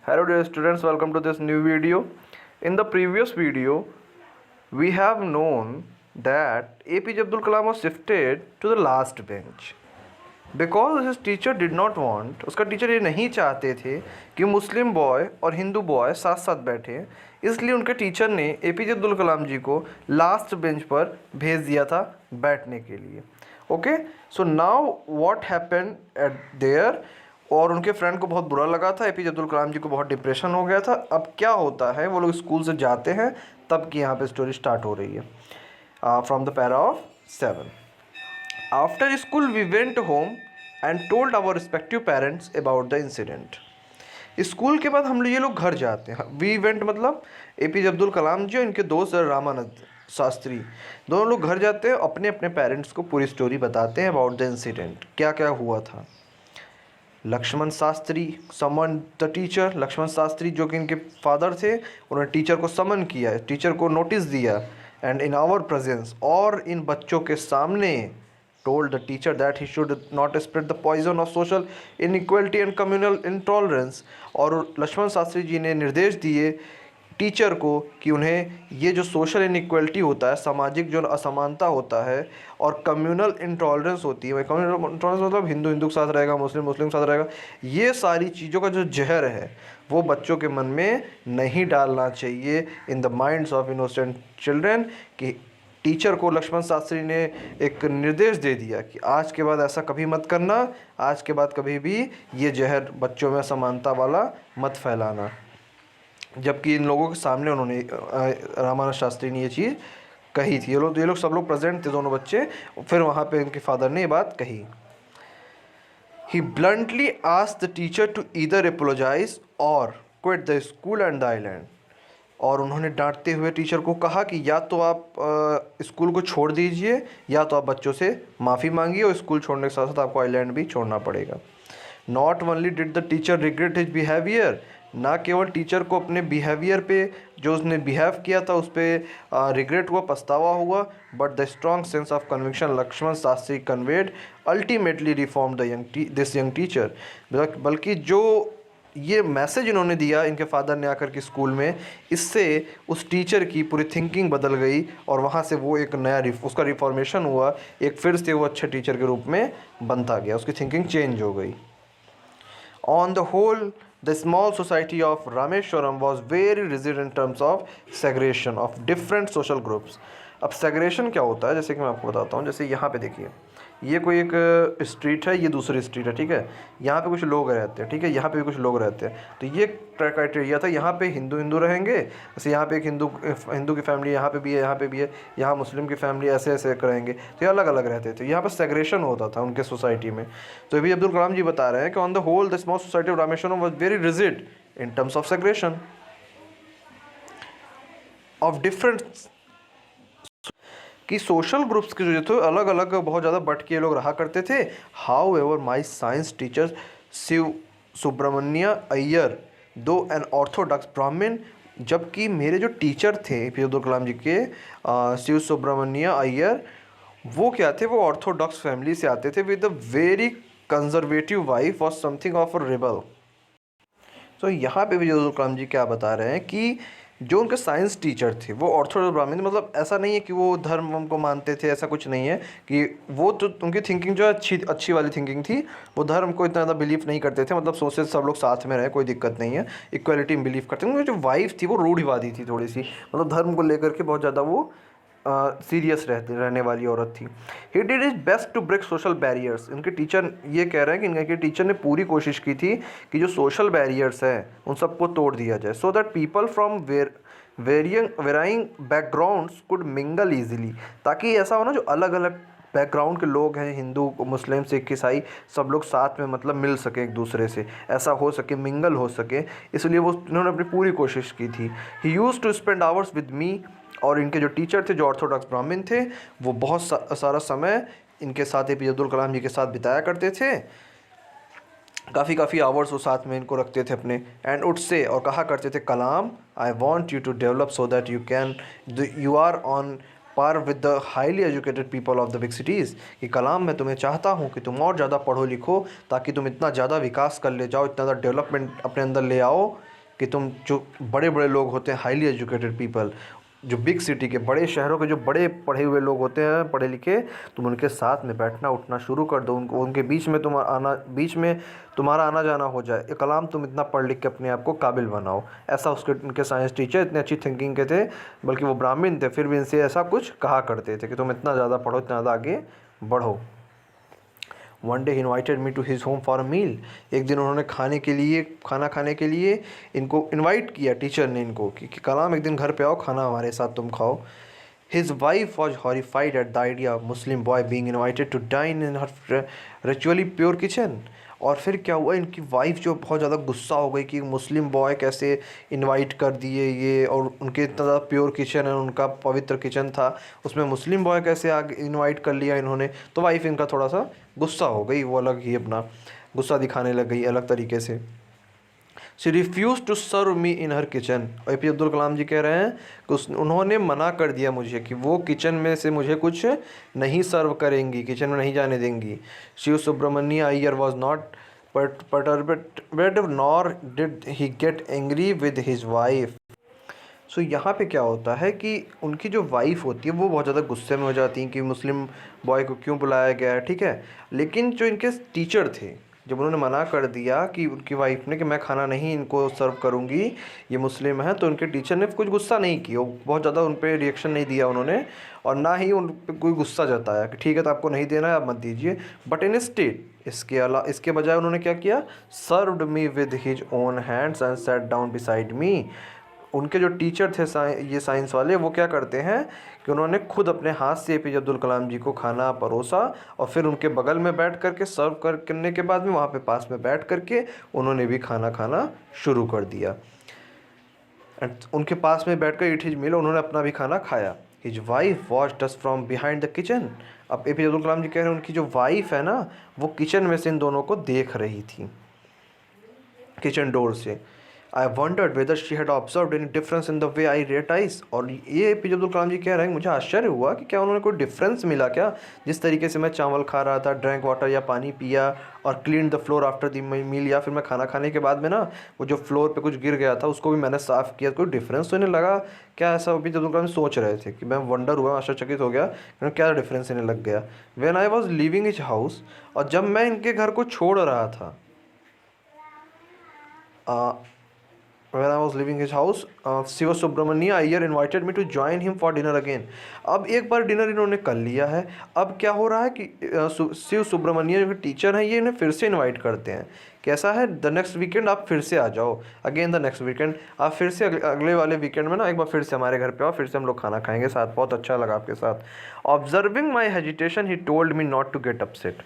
Hello dear students, welcome to this new video. In the previous video, we have known that APJ Abdul Kalam was shifted to the last bench because his teacher did not want, उसका teacher ये नहीं चाहते थे कि मुस्लिम boy और Hindu boy साथ साथ बैठे, इसलिए उनके टीचर ने APJ अब्दुल कलाम जी को लास्ट बेंच पर भेज दिया था बैठने के लिए. Okay, so now what happened at there. और उनके फ्रेंड को बहुत बुरा लगा था, APJ अब्दुल कलाम जी को बहुत डिप्रेशन हो गया था. अब क्या होता है, वो लोग स्कूल से जाते हैं तब की यहाँ पे स्टोरी स्टार्ट हो रही है. From the para of 7. After school we went home and told our respective parents about the incident. School के बाद हम लोग ये लोग घर जाते हैं. वी वेंट मतलब APJ अब्दुल कलाम जी और इनके दोस्त रामानंद शास्त्री दोनों लोग घर जाते हैं, अपने अपने पेरेंट्स को पूरी स्टोरी बताते हैं अबाउट द इंसिडेंट, क्या क्या हुआ था. Lakshman Shastri summon the teacher. Lakshman Shastri जो कि इनके फादर थे, उन्होंने टीचर को समन किया, टीचर को नोटिस दिया, एंड इन आवर प्रेजेंस और इन बच्चों के सामने told the teacher that he should not spread the poison of social inequality and communal intolerance. और लक्ष्मण शास्त्री जी ने निर्देश दिए टीचर को कि उन्हें ये जो सोशल इनइक्वलिटी होता है, सामाजिक जो असमानता होता है, और कम्युनल इंटॉलरेंस होती है, कम्युनल इंटॉलरेंस मतलब हिंदू हिंदू के साथ रहेगा, मुस्लिम मुस्लिम के साथ रहेगा, ये सारी चीज़ों का जो जहर है वो बच्चों के मन में नहीं डालना चाहिए in the minds of innocent children. कि टीचर को लक्ष्मण शास्त्री ने एक निर्देश दे दिया कि आज के बाद ऐसा कभी मत करना, आज के बाद कभी भी ये जहर बच्चों में असमानता वाला मत फैलाना. जबकि इन लोगों के सामने उन्होंने रामानंद शास्त्री ने ये चीज़ कही थी. ये लोग सब लोग प्रेजेंट थे, दोनों बच्चे. फिर वहाँ पे इनके फादर ने ये बात कही. He bluntly asked the teacher to either apologize और quit the school and the island. और उन्होंने डांटते हुए टीचर को कहा कि या तो आप स्कूल को छोड़ दीजिए, या तो आप बच्चों से माफ़ी मांगिए, और स्कूल छोड़ने के साथ साथ आपको आइलैंड भी छोड़ना पड़ेगा. Not only did the teacher regret his behaviour, ना केवल टीचर को अपने बिहेवियर पे जो उसने बिहेव किया था उस पर रिग्रेट हुआ, पछतावा हुआ, but the strong sense of conviction Lakshman Shastri conveyed ultimately reform this young teacher. बल्कि जो ये मैसेज इन्होंने दिया इनके फादर ने आकर के स्कूल में, इससे उस टीचर की पूरी थिंकिंग बदल गई, और वहाँ से वो एक नया उसका रिफॉर्मेशन हुआ, एक फिर से वो अच्छे टीचर के रूप में बनता गया, उसकी थिंकिंग चेंज हो गई. On the whole, the small society of Rameshwaram was very rigid in terms of segregation of different social groups. अब सेग्रेशन क्या होता है, जैसे कि मैं आपको बताता हूँ. जैसे यहाँ पे देखिए, ये कोई एक स्ट्रीट है, ये दूसरी स्ट्रीट है, ठीक है. यहाँ पे कुछ लोग रहते हैं, ठीक है, यहाँ पे भी कुछ लोग रहते हैं. तो ये क्राइटेरिया था, यहाँ पे हिंदू हिंदू रहेंगे, जैसे यहाँ पे एक हिंदू की फैमिली यहाँ पे भी है, यहाँ पे भी है, यहाँ मुस्लिम की फैमिली ऐसे ऐसे रहेंगे, तो ये अलग अलग रहते थे. यहाँ पर सेग्रेशन होता था उनके सोसाइटी में. तो APJ अब्दुल कलाम जी बता रहे हैं कि on the whole the small society of Rameswaram was very rigid in terms of segregation of different, कि सोशल ग्रुप्स के जो थे अलग अलग बहुत ज़्यादा बट के लोग रहा करते थे. However my science teacher Shiv Subramanya Iyer though an Orthodox ब्राह्मण, जबकि मेरे जो टीचर थे APJ अब्दुल कलाम जी के शिव सुब्रमण्य अय्यर, वो क्या थे, वो ऑर्थोडॉक्स फैमिली से आते थे with a very conservative wife और समथिंग ऑफ अ रिबल. तो यहाँ पे APJ अब्दुल कलाम जी क्या बता रहे हैं कि जो उनके साइंस टीचर थे वो ऑर्थोडॉक्स ब्राह्मण, मतलब ऐसा नहीं है कि वो धर्म को मानते थे, ऐसा कुछ नहीं है. कि वो तो उनकी थिंकिंग जो है अच्छी वाली थिंकिंग थी, वो धर्म को इतना ज़्यादा बिलीव नहीं करते थे, मतलब सोचते सब लोग साथ में रहे, कोई दिक्कत नहीं है, इक्वलिटी में बिलीव करते थे. उनकी जो वाइफ थी वो रूढ़िवादी थी थोड़ी सी, मतलब धर्म को लेकर के बहुत ज़्यादा वो सीरियस रहने वाली औरत थी. He did his best to break social barriers. इनके टीचर ये कह रहे हैं कि इनके टीचर ने पूरी कोशिश की थी कि जो सोशल बैरियर्स हैं उन सबको तोड़ दिया जाए, so that people from varying backgrounds could mingle easily. ताकि ऐसा हो ना, जो अलग अलग बैकग्राउंड के लोग हैं, हिंदू मुस्लिम सिख ईसाई, सब लोग साथ में मतलब मिल सके एक दूसरे से, ऐसा हो सके, मिंगल हो सके. इसलिए वो इन्होंने अपनी पूरी कोशिश की थी. He used to spend hours with me. और इनके जो टीचर थे जो ऑर्थोडॉक्स ब्राह्मण थे, वो बहुत सारा समय इनके साथ APJ अब्दुल कलाम जी के साथ बिताया करते थे. काफ़ी आवर्स वो साथ में इनको रखते थे अपने. एंड उठ से और कहा करते थे, Kalam I want you to develop so that you are on par with the highly educated people of the big cities. कि कलाम मैं तुम्हें चाहता हूँ कि तुम और ज़्यादा पढ़ो लिखो, ताकि तुम इतना ज़्यादा विकास कर ले जाओ, इतना ज़्यादा डेवलपमेंट अपने अंदर ले आओ, कि तुम जो बड़े बड़े लोग होते हैं, हाईली एजुकेटेड पीपल, जो बिग सिटी के बड़े शहरों के जो बड़े पढ़े हुए लोग होते हैं, पढ़े लिखे, तुम उनके साथ में बैठना उठना शुरू कर दो, उनको उनके बीच में तुम्हारा आना जाना हो जाए। ये कलाम तुम इतना पढ़ लिख के अपने आप को काबिल बनाओ। ऐसा उसके उनके साइंस टीचर इतने अच्छी थिंकिंग के थे, बल्कि वो ब्राह्मण थे, फिर भी इनसे ऐसा कुछ कहा करते थे कि तुम इतना ज़्यादा पढ़ो, इतना ज़्यादा आगे बढ़ो। One day he invited me to his home for a meal. एक दिन उन्होंने खाना खाने के लिए इनको इनवाइट किया, टीचर ने इनको, कि कलाम एक दिन घर पे आओ, खाना हमारे साथ तुम खाओ। His wife was horrified at the idea of Muslim boy being invited to dine in her ritually pure kitchen. और फिर क्या हुआ, इनकी वाइफ जो बहुत ज़्यादा गुस्सा हो गई कि मुस्लिम बॉय कैसे इनवाइट कर दिए ये, और उनके इतना ज़्यादा प्योर किचन है, उनका पवित्र किचन था, उसमें मुस्लिम बॉय कैसे आगे इनवाइट कर लिया इन्होंने। तो वाइफ इनका थोड़ा सा गुस्सा हो गई, वो अलग ही अपना गुस्सा दिखाने लग गई अलग तरीके से। She refuse to serve me in her kitchen. APJ Abdul Kalam ji कह रहे हैं कि उन्होंने मना कर दिया मुझे कि वो किचन में से मुझे कुछ नहीं सर्व करेंगी, किचन में नहीं जाने देंगी। Shiv Subramanya Iyer was not perturbed nor did he get angry with his wife। So यहाँ पे क्या होता है कि उनकी जो वाइफ होती है वो बहुत ज़्यादा गुस्से में हो जाती हैं कि मुस्लिम बॉय को क्यों बुलाया गया है, ठीक है। लेकिन जो इनके टीचर थे, जब उन्होंने मना कर दिया कि उनकी वाइफ ने कि मैं खाना नहीं इनको सर्व करूँगी, ये मुस्लिम है, तो उनके टीचर ने कुछ गुस्सा नहीं किया, बहुत ज़्यादा उन पर रिएक्शन नहीं दिया उन्होंने, और ना ही उन पर कोई गुस्सा जताया कि ठीक है तो आपको नहीं देना है, आप मत दीजिए। बट इन स्टेट इसके बजाय उन्होंने क्या किया, served me with his own hands and sat down beside me. उनके जो टीचर थे ये साइंस वाले, वो क्या करते हैं कि उन्होंने खुद अपने हाथ से APJ अब्दुल कलाम जी को खाना परोसा, और फिर उनके बगल में बैठ करके सर्व करने के बाद में वहाँ पे पास में बैठ करके उन्होंने भी खाना खाना शुरू कर दिया। एंड उनके पास में बैठ कर ईट हिज मील, उन्होंने अपना भी खाना खाया। His wife watched us from behind the kitchen. अब APJ अब्दुल कलाम जी कह रहे हैं उनकी जो वाइफ है ना, वो किचन में से इन दोनों को देख रही थी, किचन डोर से। आई wandered whether she had observed any difference in the way I rate ice. और ये APJ अब्दुल कलाम जी कह रहे हैं मुझे आश्चर्य हुआ कि क्या उन्होंने कोई डिफरेंस मिला क्या, जिस तरीके से मैं चावल खा रहा था, ड्रिंक वाटर या पानी पिया, और clean the floor after the meal, या फिर मैं खाना खाने के बाद में ना वो जो फ्लोर पे कुछ गिर गया था उसको भी मैंने साफ़ किया, कोई डिफरेंस तो इन्हें लगा क्या? ऐसा APJ अब्दुल कलाम सोच रहे थे कि मैं वंडर हुआ, आश्चर्यचकित हो गया क्या डिफरेंस इन्हें लग गया। When I was living his house, और जब मैं इनके घर को छोड़ रहा था, when I was leaving his house, Shiva Subramania Iyer invited me to join him for dinner again। अब एक बार डिनर इन्होंने कर लिया है, अब क्या हो रहा है कि शिव सुब्रमण्य जो टीचर हैं ये इन्हें फिर से इनवाइट करते हैं। कैसा है, द नेक्स्ट वीकेंड आप फिर से आ जाओ, अगेन द नेक्स्ट वीकेंड आप फिर से अगले वाले वीकेंड में ना एक बार फिर से हमारे घर पे आओ, फिर से हम लोग खाना खाएंगे साथ, बहुत अच्छा लगा आपके साथ। Observing my hesitation he told me not to get upset.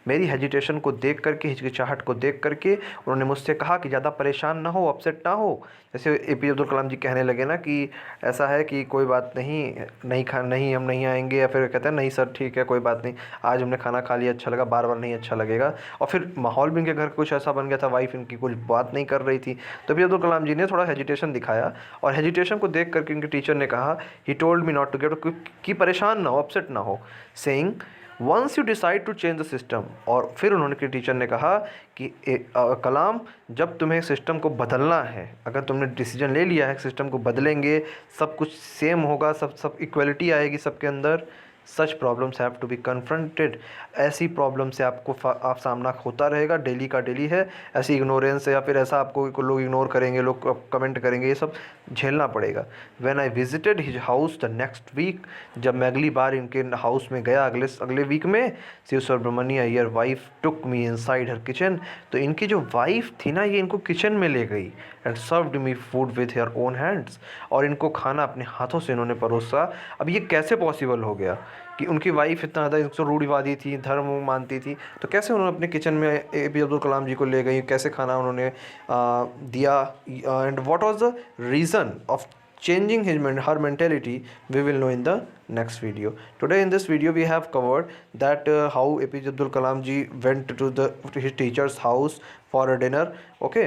मेरी हेजिटेशन को देख करके, हिचकिचाहट को देख करके उन्होंने मुझसे कहा कि ज़्यादा परेशान ना हो, अपसेट ना हो। जैसे APJ अब्दुल कलाम जी कहने लगे ना कि ऐसा है कि कोई बात नहीं, नहीं हम नहीं आएंगे, या फिर कहते हैं नहीं सर ठीक है कोई बात नहीं, आज हमने खाना खा लिया, अच्छा लगा, बार बार नहीं अच्छा लगेगा। और फिर माहौल भी इनके घर कुछ ऐसा बन गया था, वाइफ इनकी कुछ बात नहीं कर रही थी, तो APJ अब्दुल कलाम जी ने थोड़ा हेजिटेशन दिखाया, और हेजिटेशन को देख करके इनके टीचर ने कहा he told me not to get, कि परेशान ना हो, अपसेट ना हो, saying once you decide to change the system. और फिर उन्होंने टीचर ने कहा कि कलाम, जब तुम्हें सिस्टम को बदलना है, अगर तुमने डिसीजन ले लिया है सिस्टम को बदलेंगे, सब कुछ सेम होगा, सब इक्वलिटी आएगी सबके अंदर, such problems have to be confronted. ऐसी प्रॉब्लम से आपको आप सामना होता रहेगा, डेली का डेली है। ऐसी इग्नोरेंस या फिर ऐसा आपको लोग इग्नोर करेंगे, लोग कमेंट करेंगे, ये सब झेलना पड़ेगा। When I visited his house the next week, जब मैं अगली बार इनके हाउस में गया अगले वीक में, शिव सुब्रमण्य अय्यर वाइफ टुक मी इनसाइड हर किचन। तो इनकी जो वाइफ थी ना, ये इनको किचन में ले गई and served me food with her own hands. और इनको खाना अपने हाथों से इन्होंने परोसा। अब ये कैसे पॉसिबल हो गया कि उनकी वाइफ इतना ज़्यादा इनको रूढ़िवादी थी, धर्म मानती थी, तो कैसे उन्होंने अपने किचन में APJ अब्दुल कलाम जी को ले गई, कैसे खाना उन्होंने दिया, and what was the reason of changing her mentality, we will know in the next video. Today in this video we have covered that how APJ Abdul Kalam ji went to his teacher's house for a dinner. Okay,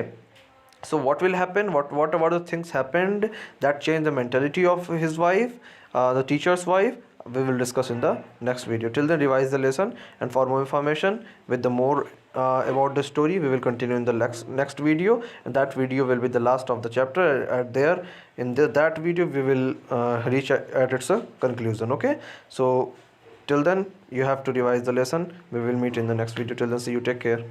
so what will happen, what about the things happened that changed the mentality of his wife, the teacher's wife, we will discuss in the next video. Till then, revise the lesson, and for more information with the more about the story we will continue in the next video, and that video will be the last of the chapter. At there in that video we will reach at its conclusion. Okay, so till then you have to revise the lesson. We will meet in the next video. Till then, see you, take care.